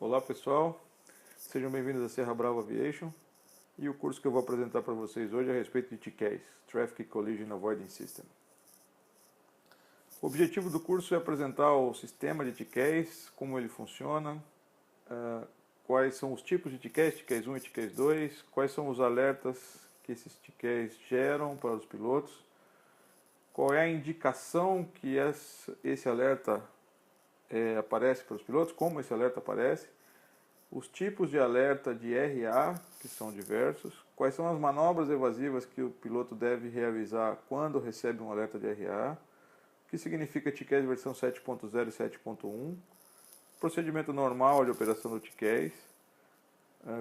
Olá pessoal, sejam bem-vindos à Serra Brava Aviation e o curso que eu vou apresentar para vocês hoje é a respeito de TCAS, Traffic Collision Avoidance System. O objetivo do curso é apresentar o sistema de TCAS, como ele funciona, quais são os tipos de TCAS, TCAS 1 e TCAS 2, quais são os alertas que esses TCAS geram para os pilotos, qual é a indicação que esse alerta aparece para os pilotos, como esse alerta aparece, os tipos de alerta de RA, que são diversos, quais são as manobras evasivas que o piloto deve realizar quando recebe um alerta de RA, o que significa TCAS versão 7.0 e 7.1, procedimento normal de operação do TCAS,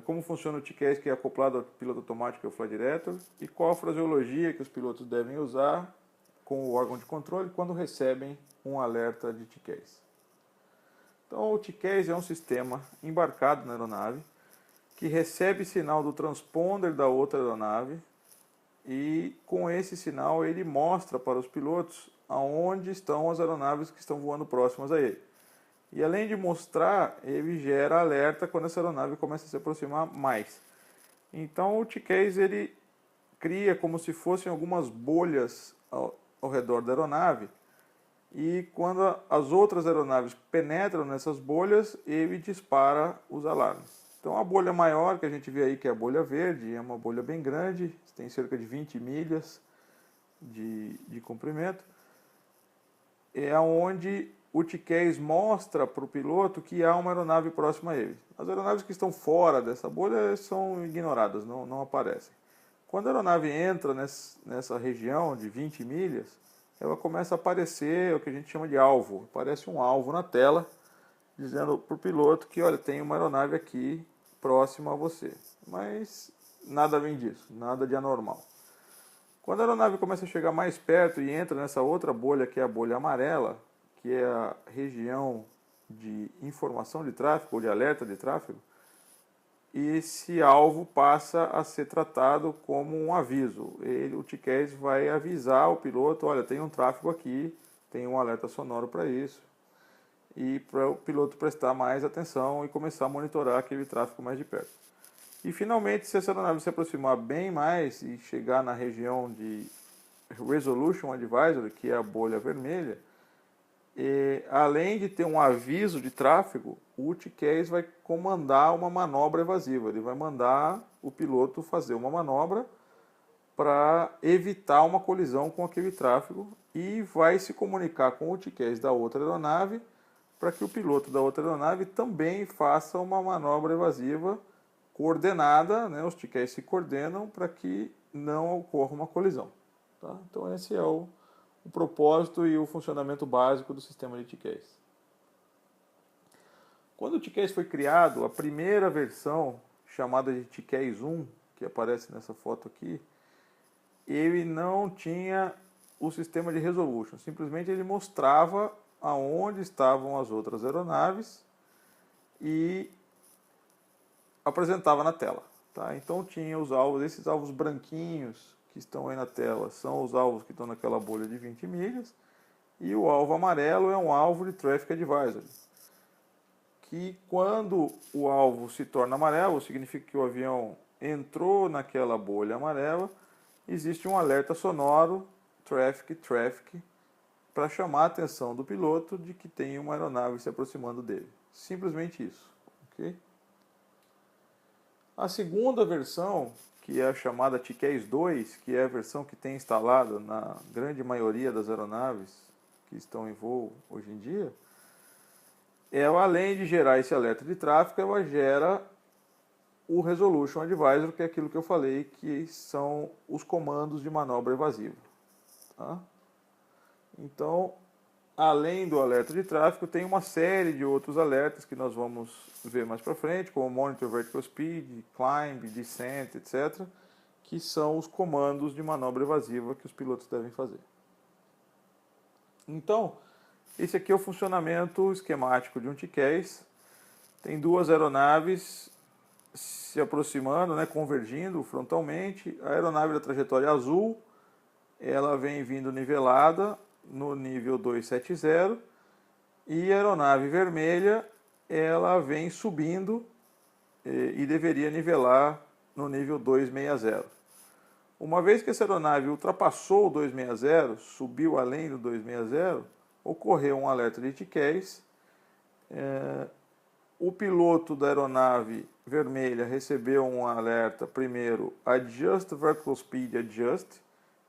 como funciona o TCAS que é acoplado ao piloto automático e ao Flight Director, e qual a fraseologia que os pilotos devem usar com o órgão de controle quando recebem um alerta de TCAS. Então, o TCAS é um sistema embarcado na aeronave que recebe sinal do transponder da outra aeronave e, com esse sinal, ele mostra para os pilotos aonde estão as aeronaves que estão voando próximas a ele. E, além de mostrar, ele gera alerta quando essa aeronave começa a se aproximar mais. Então, o TCAS ele cria como se fossem algumas bolhas ao redor da aeronave. E quando as outras aeronaves penetram nessas bolhas, ele dispara os alarmes. Então a bolha maior que a gente vê aí, que é a bolha verde, é uma bolha bem grande, tem cerca de 20 milhas de comprimento. É onde o TCAS mostra para o piloto que há uma aeronave próxima a ele. As aeronaves que estão fora dessa bolha são ignoradas, não aparecem. Quando a aeronave entra nessa região de 20 milhas, ela começa a aparecer o que a gente chama de alvo. Aparece um alvo na tela, dizendo para o piloto que, olha, tem uma aeronave aqui próxima a você. Mas nada vem disso, nada de anormal. Quando a aeronave começa a chegar mais perto e entra nessa outra bolha, que é a bolha amarela, que é a região de informação de tráfego, ou de alerta de tráfego, esse alvo passa a ser tratado como um aviso. O TCAS vai avisar o piloto, olha, tem um tráfego aqui, tem um alerta sonoro para isso, e para o piloto prestar mais atenção e começar a monitorar aquele tráfego mais de perto. E finalmente, se essa aeronave se aproximar bem mais e chegar na região de Resolution Advisory, que é a bolha vermelha, além de ter um aviso de tráfego, o TCAS vai comandar uma manobra evasiva. Ele vai mandar o piloto fazer uma manobra para evitar uma colisão com aquele tráfego e vai se comunicar com o TCAS da outra aeronave para que o piloto da outra aeronave também faça uma manobra evasiva coordenada, né? Os TCAS se coordenam para que não ocorra uma colisão. Tá? Então esse é o propósito e o funcionamento básico do sistema de TCAS. Quando o TCAS foi criado, a primeira versão, chamada de TCAS 1, que aparece nessa foto aqui, ele não tinha o sistema de resolution, simplesmente ele mostrava aonde estavam as outras aeronaves e apresentava na tela. Tá? Então tinha os alvos, esses alvos branquinhos que estão aí na tela são os alvos que estão naquela bolha de 20 milhas, e o alvo amarelo é um alvo de Traffic Advisory, que quando o alvo se torna amarelo, significa que o avião entrou naquela bolha amarela, existe um alerta sonoro, Traffic, para chamar a atenção do piloto de que tem uma aeronave se aproximando dele. Simplesmente isso. Okay? A segunda versão, que é a chamada TCAS 2, que é a versão que tem instalada na grande maioria das aeronaves que estão em voo hoje em dia, ela, além de gerar esse alerta de tráfego, ela gera o Resolution Advisor, que é aquilo que eu falei, que são os comandos de manobra evasiva. Tá? Então, além do alerta de tráfego, tem uma série de outros alertas que nós vamos ver mais para frente, como Monitor Vertical Speed, Climb, Descent, etc., que são os comandos de manobra evasiva que os pilotos devem fazer. Então, esse aqui é o funcionamento esquemático de um TCAS. Tem duas aeronaves se aproximando, né, convergindo frontalmente. A aeronave da trajetória azul, ela vem vindo nivelada no nível 270, e a aeronave vermelha ela vem subindo e deveria nivelar no nível 260. Uma vez que essa aeronave ultrapassou o 260, subiu além do 260, ocorreu um alerta de TCAS. O piloto da aeronave vermelha recebeu um alerta primeiro, Adjust Vertical Speed Adjust,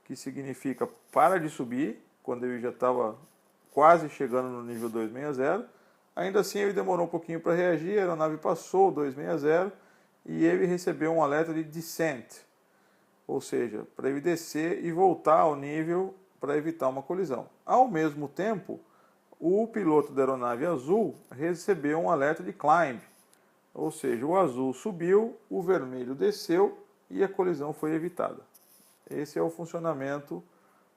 que significa para de subir, quando ele já estava quase chegando no nível 260. Ainda assim ele demorou um pouquinho para reagir, a aeronave passou o 260 e ele recebeu um alerta de Descent, ou seja, para ele descer e voltar ao nível para evitar uma colisão. Ao mesmo tempo, o piloto da aeronave azul recebeu um alerta de Climb, ou seja, o azul subiu, o vermelho desceu e a colisão foi evitada. Esse é o funcionamento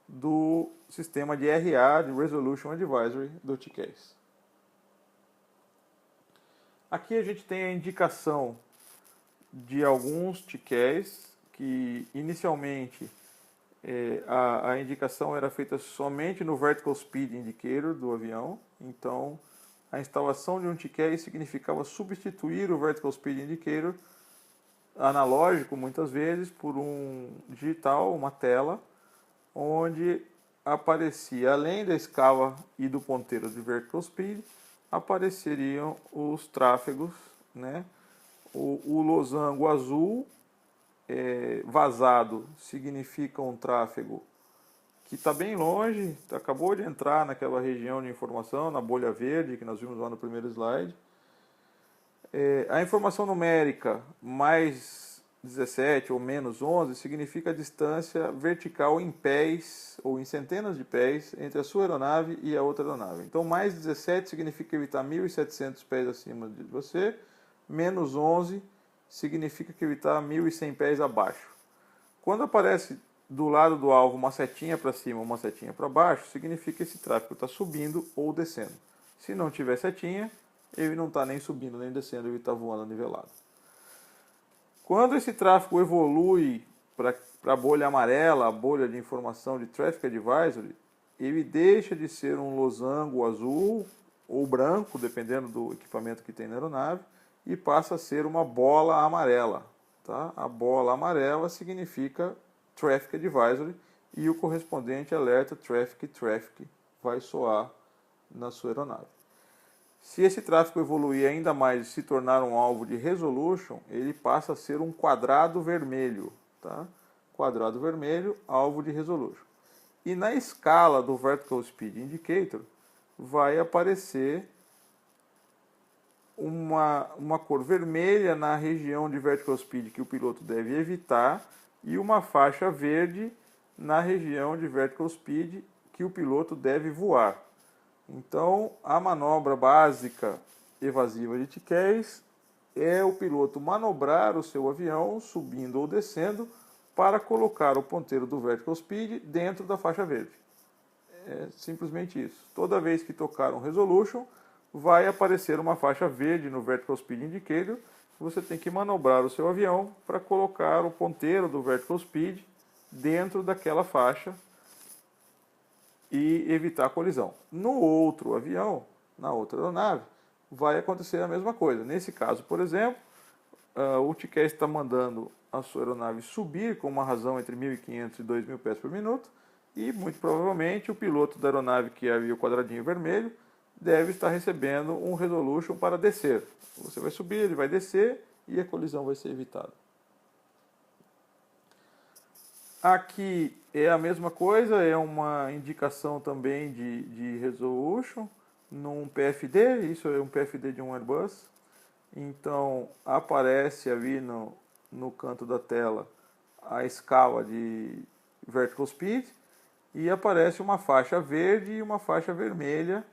do sistema de RA, de Resolution Advisory, do TCAS. Aqui a gente tem a indicação de alguns TCAS que inicialmente a indicação era feita somente no Vertical Speed Indicator do avião. Então, a instalação de um TCAS significava substituir o Vertical Speed Indicator analógico, muitas vezes, por um digital, uma tela, onde aparecia, além da escala e do ponteiro de Vertical Speed, apareceriam os tráfegos, né? O losango azul vazado significa um tráfego que está bem longe, acabou de entrar naquela região de informação, na bolha verde, que nós vimos lá no primeiro slide. A informação numérica mais 17 ou menos 11 significa a distância vertical em pés ou em centenas de pés entre a sua aeronave e a outra aeronave. Então, mais 17 significa que ele está 1.700 pés acima de você, menos 11 significa que ele está 1.100 pés abaixo. Quando aparece do lado do alvo uma setinha para cima ou uma setinha para baixo, significa que esse tráfego está subindo ou descendo. Se não tiver setinha, ele não está nem subindo nem descendo, ele está voando nivelado. Quando esse tráfego evolui para a bolha amarela, a bolha de informação de Traffic Advisory, ele deixa de ser um losango azul ou branco, dependendo do equipamento que tem na aeronave, e passa a ser uma bola amarela. Tá? A bola amarela significa Traffic Advisory e o correspondente alerta Traffic vai soar na sua aeronave. Se esse tráfego evoluir ainda mais e se tornar um alvo de resolution, ele passa a ser um quadrado vermelho. Tá? Quadrado vermelho, alvo de resolution. E na escala do Vertical Speed Indicator, vai aparecer uma cor vermelha na região de Vertical Speed que o piloto deve evitar e uma faixa verde na região de Vertical Speed que o piloto deve voar. Então, a manobra básica evasiva de TCAS é o piloto manobrar o seu avião subindo ou descendo para colocar o ponteiro do Vertical Speed dentro da faixa verde. É simplesmente isso. Toda vez que tocar um Resolution, vai aparecer uma faixa verde no Vertical Speed Indicator. Você tem que manobrar o seu avião para colocar o ponteiro do Vertical Speed dentro daquela faixa e evitar a colisão. No outro avião, na outra aeronave, vai acontecer a mesma coisa. Nesse caso, por exemplo, o TCAS está mandando a sua aeronave subir com uma razão entre 1.500 e 2.000 pés por minuto e, muito provavelmente, o piloto da aeronave, que é o quadradinho vermelho, deve estar recebendo um resolution para descer. Você vai subir, ele vai descer e a colisão vai ser evitada. Aqui é a mesma coisa, é uma indicação também de resolution num PFD, isso é um PFD de um Airbus. Então aparece ali no canto da tela a escala de Vertical Speed e aparece uma faixa verde e uma faixa vermelha,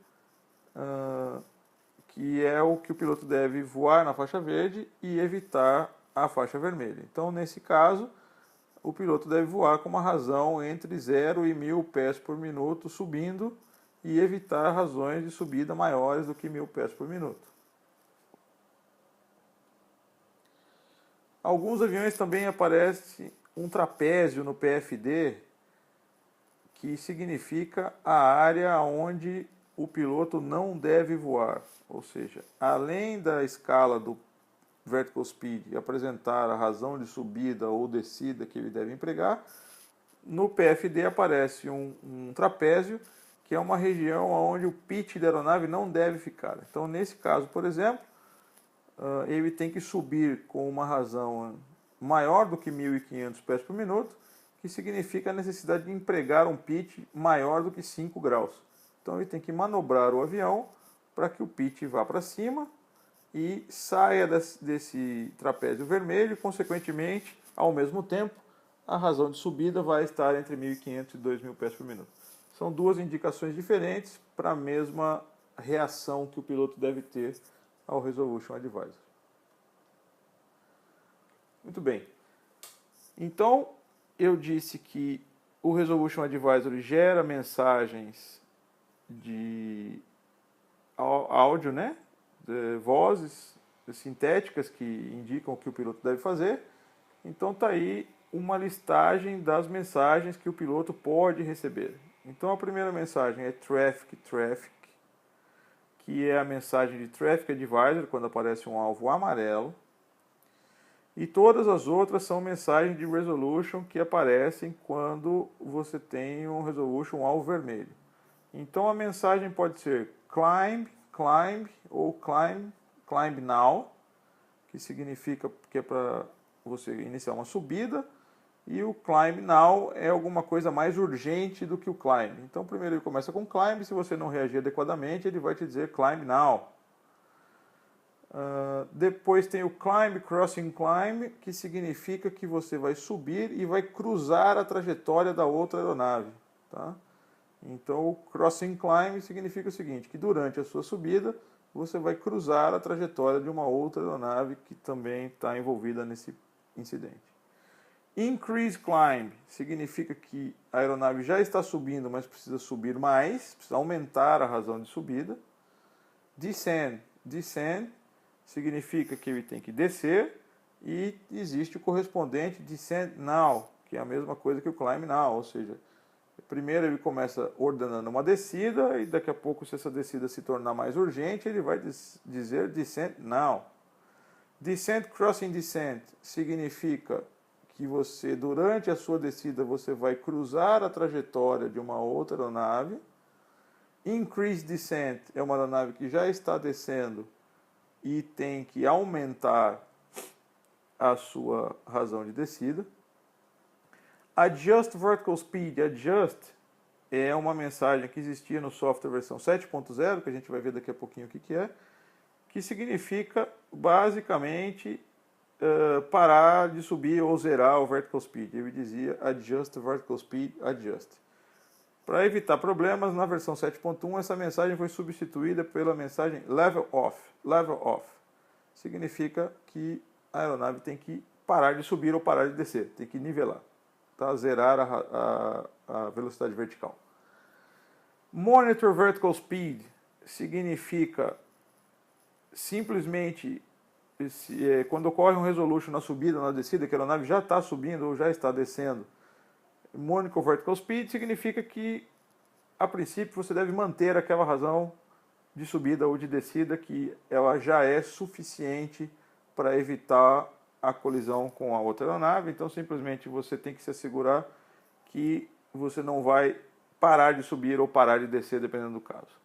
que é o que o piloto deve voar na faixa verde e evitar a faixa vermelha. Então, nesse caso, o piloto deve voar com uma razão entre 0 e 1.000 pés por minuto subindo e evitar razões de subida maiores do que 1.000 pés por minuto. Alguns aviões também aparece um trapézio no PFD, que significa a área onde o piloto não deve voar. Ou seja, além da escala do vertical speed apresentar a razão de subida ou descida que ele deve empregar, no PFD aparece um trapézio, que é uma região onde o pitch da aeronave não deve ficar. Então, nesse caso, por exemplo, ele tem que subir com uma razão maior do que 1.500 pés por minuto, que significa a necessidade de empregar um pitch maior do que 5 graus. Então, ele tem que manobrar o avião para que o pitch vá para cima e saia desse trapézio vermelho e, consequentemente, ao mesmo tempo, a razão de subida vai estar entre 1.500 e 2.000 pés por minuto. São duas indicações diferentes para a mesma reação que o piloto deve ter ao Resolution Advisor. Muito bem. Então, eu disse que o Resolution Advisor gera mensagens de áudio, né? De vozes sintéticas que indicam o que o piloto deve fazer. Então, está aí uma listagem das mensagens que o piloto pode receber. Então, a primeira mensagem é Traffic, que é a mensagem de Traffic Advisor, quando aparece um alvo amarelo. E todas as outras são mensagens de Resolution que aparecem quando você tem um Resolution, um alvo vermelho. Então, a mensagem pode ser Climb ou Climb Now, que significa que é para você iniciar uma subida, e o Climb Now é alguma coisa mais urgente do que o Climb. Então, primeiro ele começa com Climb, se você não reagir adequadamente, ele vai te dizer Climb Now. Depois tem o Climb, Crossing Climb, que significa que você vai subir e vai cruzar a trajetória da outra aeronave. Tá? Então, o Crossing Climb significa o seguinte, que durante a sua subida, você vai cruzar a trajetória de uma outra aeronave que também está envolvida nesse incidente. Increase Climb significa que a aeronave já está subindo, mas precisa subir mais, precisa aumentar a razão de subida. Descend significa que ele tem que descer, e existe o correspondente Descend Now, que é a mesma coisa que o Climb Now, ou seja, primeiro ele começa ordenando uma descida, e daqui a pouco, se essa descida se tornar mais urgente, ele vai dizer Descend Now. Descent Crossing Descent significa que você, durante a sua descida, você vai cruzar a trajetória de uma outra aeronave. Increase Descent é uma aeronave que já está descendo e tem que aumentar a sua razão de descida. Adjust Vertical Speed. Adjust é uma mensagem que existia no software versão 7.0, que a gente vai ver daqui a pouquinho o que é, que significa, basicamente, parar de subir ou zerar o Vertical Speed. Ele dizia Adjust Vertical Speed, Adjust. Para evitar problemas, na versão 7.1, essa mensagem foi substituída pela mensagem Level Off. Level Off significa que a aeronave tem que parar de subir ou parar de descer, tem que nivelar, tá? Zerar a velocidade vertical. Monitor Vertical Speed significa simplesmente quando ocorre um resolution na subida, na descida, que a aeronave já está subindo ou já está descendo. Monitor Vertical Speed significa que, a princípio, você deve manter aquela razão de subida ou de descida, que ela já é suficiente para evitar a colisão com a outra aeronave. Então, simplesmente, você tem que se assegurar que você não vai parar de subir ou parar de descer, dependendo do caso.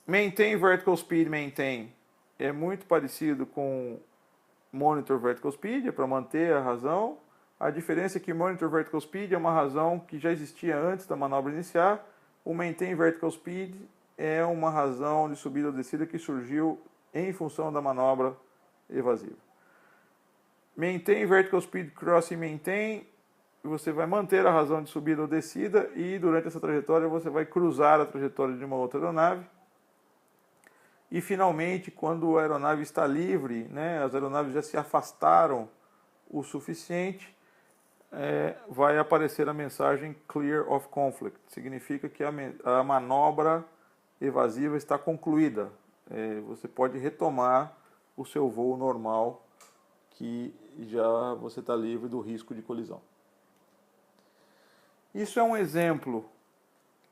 Maintain Vertical Speed, Maintain, é muito parecido com Monitor Vertical Speed, é para manter a razão. A diferença é que Monitor Vertical Speed é uma razão que já existia antes da manobra iniciar. O Maintain Vertical Speed é uma razão de subida ou descida que surgiu em função da manobra evasiva. Maintain Vertical Speed, Crossing Maintain, você vai manter a razão de subida ou descida e durante essa trajetória você vai cruzar a trajetória de uma outra aeronave. E finalmente, quando a aeronave está livre, né, as aeronaves já se afastaram o suficiente, vai aparecer a mensagem Clear of Conflict. Significa que a manobra evasiva está concluída. Você pode retomar o seu voo normal, que já você está livre do risco de colisão. Isso é um exemplo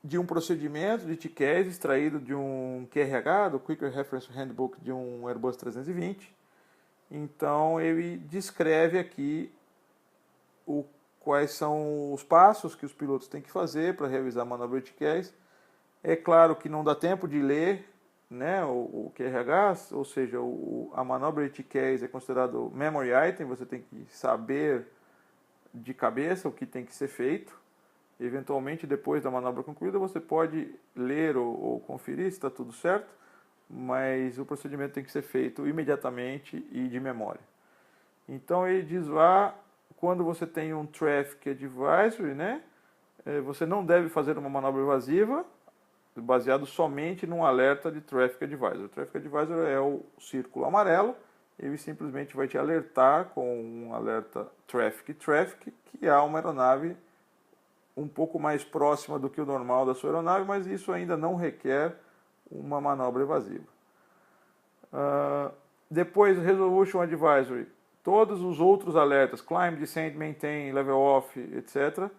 de um procedimento de TCAS extraído de um QRH, do Quicker Reference Handbook de um Airbus 320. Então ele descreve aqui quais são os passos que os pilotos têm que fazer para realizar a manobra de TCAS. É claro que não dá tempo de ler, né, o QRH, ou seja, a manobra de TCAS é considerado memory item, você tem que saber de cabeça o que tem que ser feito. Eventualmente, depois da manobra concluída, você pode ler ou conferir se está tudo certo, mas o procedimento tem que ser feito imediatamente e de memória. Então ele diz lá, quando você tem um Traffic Advisory, né, você não deve fazer uma manobra evasiva baseado somente num alerta de Traffic Advisory. O Traffic Advisory é o círculo amarelo, ele simplesmente vai te alertar com um alerta Traffic, que há uma aeronave um pouco mais próxima do que o normal da sua aeronave, mas isso ainda não requer uma manobra evasiva. Depois, Resolution Advisory, todos os outros alertas, Climb, Descend, Maintain, Level Off, etc.,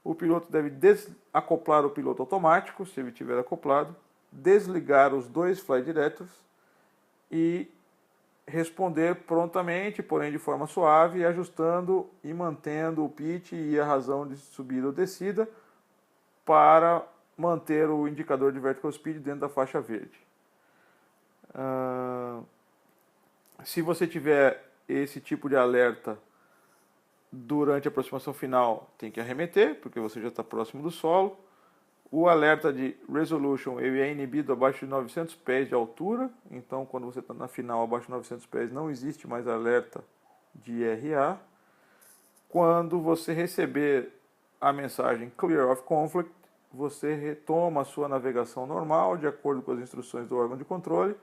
o piloto deve desacoplar o piloto automático, se ele tiver acoplado, desligar os dois flight directors e responder prontamente, porém de forma suave, ajustando e mantendo o pitch e a razão de subida ou descida para manter o indicador de vertical speed dentro da faixa verde. Se você tiver esse tipo de alerta durante a aproximação final, tem que arremeter, porque você já está próximo do solo. O alerta de Resolution ele é inibido abaixo de 900 pés de altura, então quando você está na final abaixo de 900 pés não existe mais alerta de RA. Quando você receber a mensagem Clear of Conflict, você retoma a sua navegação normal, de acordo com as instruções do órgão de controle,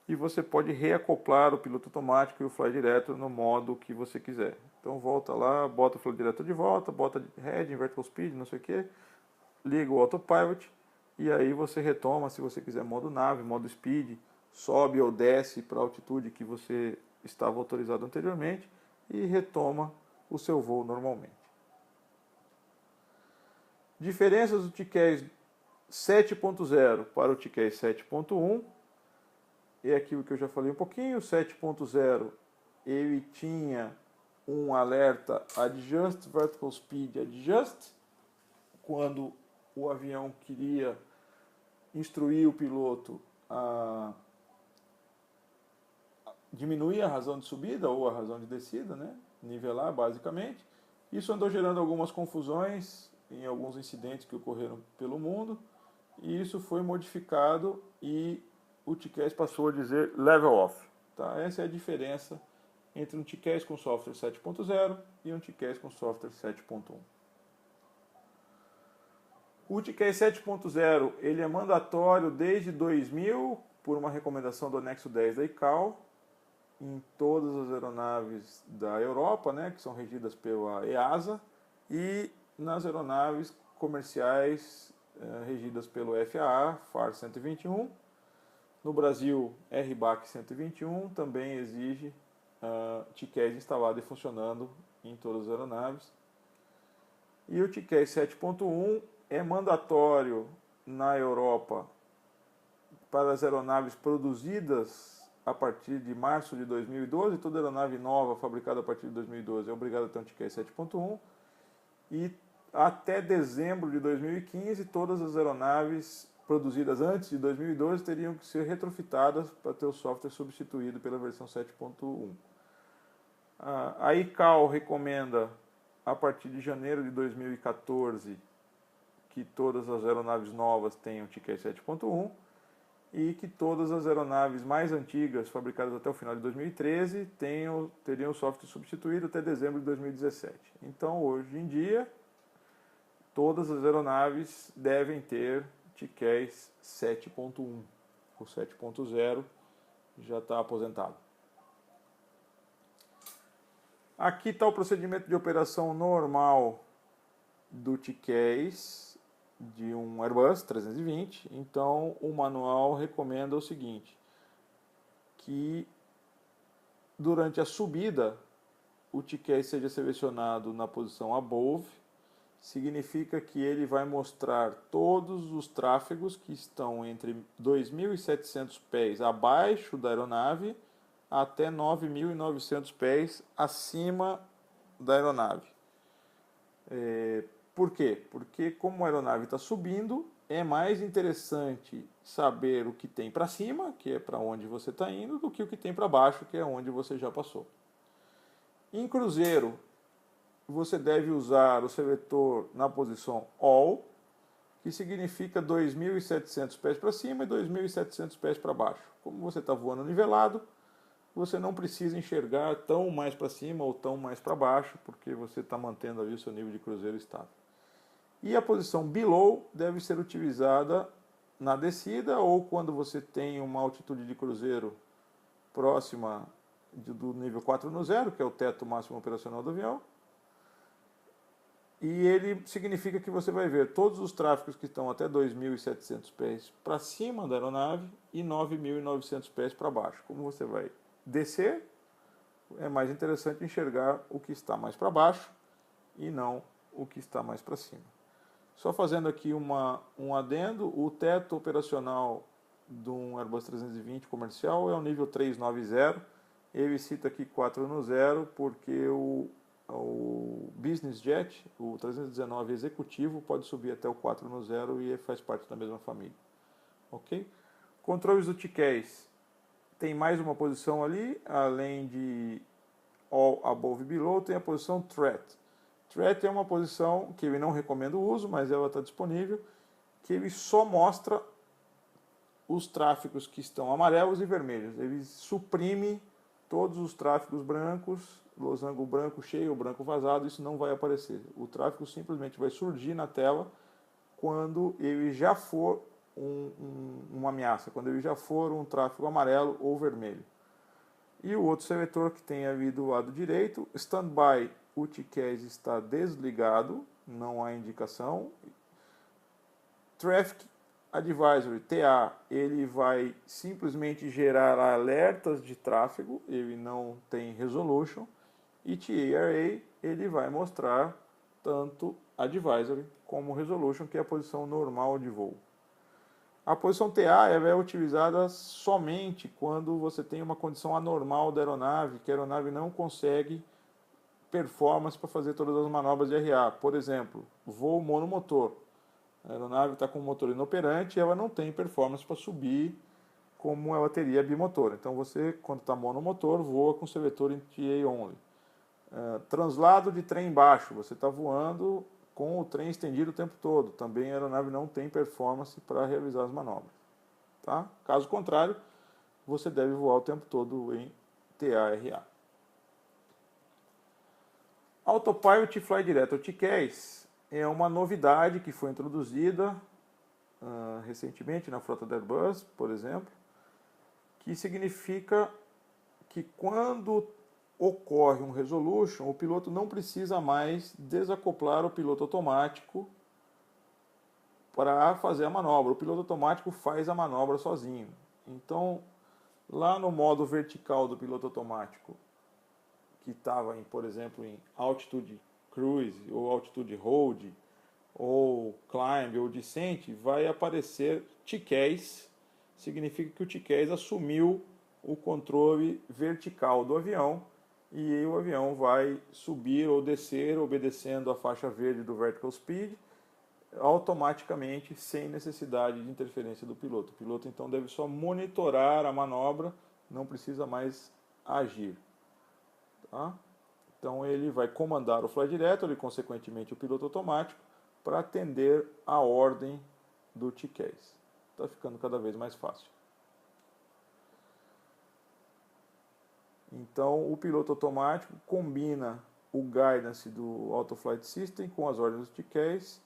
e você pode reacoplar o piloto automático e o fly direto no modo que você quiser. Então volta lá, bota o fly direto de volta, bota head, vertical speed, não sei o que, liga o autopilot e aí você retoma, se você quiser, modo nave, modo speed, sobe ou desce para a altitude que você estava autorizado anteriormente e retoma o seu voo normalmente. Diferenças do TCAS 7.0 para o TCAS 7.1 é aquilo que eu já falei um pouquinho. O 7.0 ele tinha um alerta Adjust Vertical Speed Adjust, quando o avião queria instruir o piloto a diminuir a razão de subida ou a razão de descida, né? Nivelar basicamente. Isso andou gerando algumas confusões em alguns incidentes que ocorreram pelo mundo, e isso foi modificado e o TCAS passou a dizer level off. Tá? Essa é a diferença entre um TCAS com software 7.0 e um TCAS com software 7.1. O TCAS 7.0 ele é mandatório desde 2000 por uma recomendação do anexo 10 da ICAO em todas as aeronaves da Europa, né, que são regidas pela EASA, e nas aeronaves comerciais regidas pelo FAA, FAR 121. No Brasil, RBAC 121 também exige TCAS instalado e funcionando em todas as aeronaves. E o TCAS 7.1 é mandatório na Europa para as aeronaves produzidas a partir de março de 2012. Toda aeronave nova fabricada a partir de 2012 é obrigada a ter um TCAS 7.1. E até dezembro de 2015, todas as aeronaves produzidas antes de 2012 teriam que ser retrofitadas para ter o software substituído pela versão 7.1. A ICAO recomenda, a partir de janeiro de 2014, que todas as aeronaves novas tenham TCAS 7.1 e que todas as aeronaves mais antigas, fabricadas até o final de 2013, teriam o software substituído até dezembro de 2017. Então, hoje em dia, todas as aeronaves devem ter TCAS 7.1. O 7.0 já está aposentado. Aqui está o procedimento de operação normal do TCAS de um Airbus 320. Então, o manual recomenda o seguinte, que durante a subida, o TCAS seja selecionado na posição above, significa que ele vai mostrar todos os tráfegos que estão entre 2.700 pés abaixo da aeronave até 9.900 pés acima da aeronave. Por quê? Porque como a aeronave está subindo, é mais interessante saber o que tem para cima, que é para onde você está indo, do que o que tem para baixo, que é onde você já passou. Em cruzeiro, você deve usar o seletor na posição All, que significa 2.700 pés para cima e 2.700 pés para baixo. Como você está voando nivelado, você não precisa enxergar tão mais para cima ou tão mais para baixo, porque você está mantendo ali o seu nível de cruzeiro estável. E a posição Below deve ser utilizada na descida ou quando você tem uma altitude de cruzeiro próxima do nível 4/0, que é o teto máximo operacional do avião. E ele significa que você vai ver todos os tráfegos que estão até 2.700 pés para cima da aeronave e 9.900 pés para baixo. Como você vai descer, é mais interessante enxergar o que está mais para baixo e não o que está mais para cima. Só fazendo aqui um adendo, o teto operacional de um Airbus 320 comercial é o nível 390. Ele cita aqui 4/0 porque o Business Jet, o 319 executivo, pode subir até o 4/0 e faz parte da mesma família. Ok? Controles do TCAS. Tem mais uma posição ali, além de All Above e Below, tem a posição Threat. Threat é uma posição que ele não recomenda o uso, mas ela está disponível, que ele só mostra os tráfegos que estão amarelos e vermelhos. Ele suprime todos os tráfegos brancos, losango branco cheio, branco vazado, isso não vai aparecer. O tráfego simplesmente vai surgir na tela quando ele já for uma ameaça, quando ele já for um tráfego amarelo ou vermelho. E o outro seletor que tem ali do lado direito, Standby, o TCAS está desligado, não há indicação. Traffic Advisory, TA, ele vai simplesmente gerar alertas de tráfego, ele não tem resolution. E TARA, ele vai mostrar tanto Advisory como Resolution, que é a posição normal de voo. A posição TA é utilizada somente quando você tem uma condição anormal da aeronave, que a aeronave não consegue performance para fazer todas as manobras de RA. Por exemplo, voo monomotor. A aeronave está com o motor inoperante e ela não tem performance para subir como ela teria bimotor. Então você, quando está monomotor, voa com seletor em TA only. Translado de trem baixo, você está voando com o trem estendido o tempo todo. Também a aeronave não tem performance para realizar as manobras. Tá? Caso contrário, você deve voar o tempo todo em TARA. Autopilot Fly Direto, o TCAS, é uma novidade que foi introduzida recentemente na frota da Airbus, por exemplo, que significa que quando ocorre um resolution, o piloto não precisa mais desacoplar o piloto automático para fazer a manobra. O piloto automático faz a manobra sozinho. Então, lá no modo vertical do piloto automático, que estava, por exemplo, em Altitude Cruise, ou Altitude Hold, ou Climb, ou Descent, vai aparecer TCAS. Significa que o TCAS assumiu o controle vertical do avião e o avião vai subir ou descer obedecendo a faixa verde do Vertical Speed automaticamente, sem necessidade de interferência do piloto. O piloto então deve só monitorar a manobra, não precisa mais agir. Tá? Então ele vai comandar o fly direto e consequentemente o piloto automático para atender a ordem do TCAS. Está ficando cada vez mais fácil. Então, o piloto automático combina o guidance do Auto Flight System com as ordens do TCAS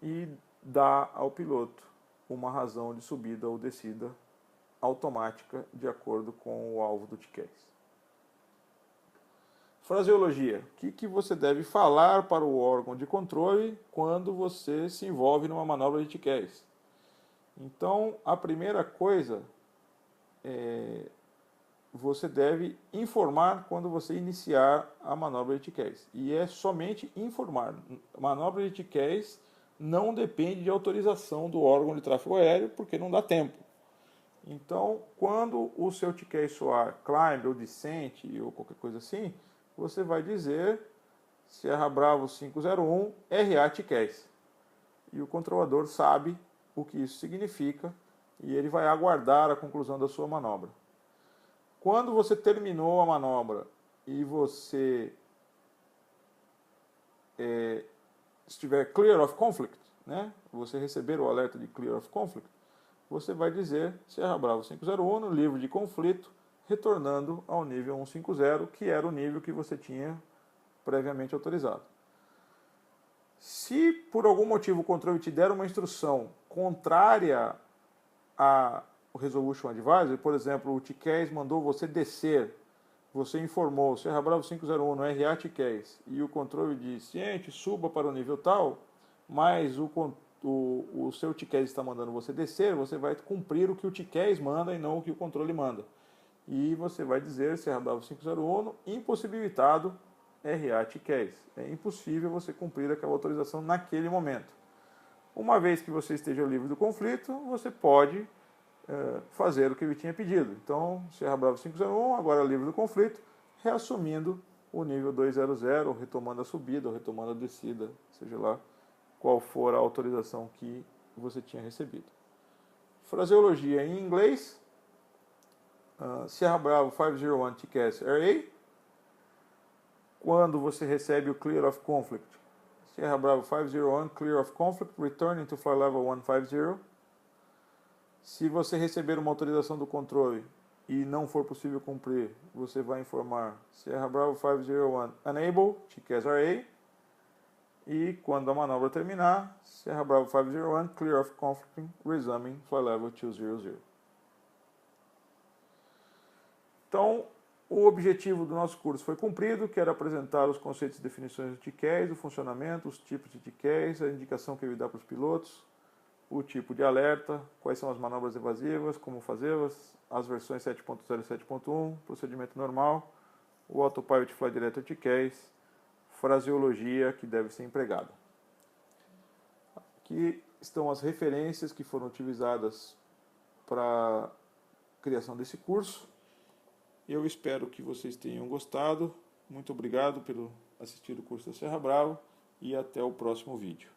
e dá ao piloto uma razão de subida ou descida automática de acordo com o alvo do TCAS. Fraseologia. O que você deve falar para o órgão de controle quando você se envolve numa manobra de TCAS? Então, a primeira coisa você deve informar quando você iniciar a manobra de TCAS. E é somente informar. A manobra de TCAS não depende de autorização do órgão de tráfego aéreo, porque não dá tempo. Então, quando o seu TCAS soar climb ou descent ou qualquer coisa assim, você vai dizer Sierra Bravo 501 RA TCAS. E o controlador sabe o que isso significa e ele vai aguardar a conclusão da sua manobra. Quando você terminou a manobra e você estiver clear of conflict, né? Você receber o alerta de clear of conflict, você vai dizer Sierra Bravo 501 no livre de conflito, retornando ao nível 150, que era o nível que você tinha previamente autorizado. Se por algum motivo o controle te der uma instrução contrária ao Resolution Advisory, por exemplo, o TCAS mandou você descer, você informou Sierra Bravo 501 no RA TCAS e o controle disse, ciente, suba para o nível tal, mas o seu TCAS está mandando você descer, você vai cumprir o que o TCAS manda e não o que o controle manda. E você vai dizer Sierra Bravo 501 impossibilitado RA TCAS. É impossível você cumprir aquela autorização naquele momento. Uma vez que você esteja livre do conflito, você pode fazer o que ele tinha pedido. Então, Sierra Bravo 501, agora livre do conflito, reassumindo o nível 200, retomando a subida ou retomando a descida, seja lá qual for a autorização que você tinha recebido. Fraseologia em inglês, Sierra Bravo 501 TCAS RA. Quando você recebe o Clear of Conflict, Sierra Bravo 501 Clear of Conflict, returning to Flight Level 150. Se você receber uma autorização do controle e não for possível cumprir, você vai informar Sierra Bravo 501 Enable TCAS RA. E quando a manobra terminar, Sierra Bravo 501 Clear of Conflict, resuming Flight Level 200. Então, o objetivo do nosso curso foi cumprido, que era apresentar os conceitos e definições do TCAS, o funcionamento, os tipos de TCAS, a indicação que ele dá para os pilotos, o tipo de alerta, quais são as manobras evasivas, como fazê-las, as versões 7.0 e 7.1, procedimento normal, o Autopilot Flight Director TCAS, fraseologia que deve ser empregada. Aqui estão as referências que foram utilizadas para a criação desse curso. Eu espero que vocês tenham gostado. Muito obrigado por assistir o curso da Sierra Bravo e até o próximo vídeo.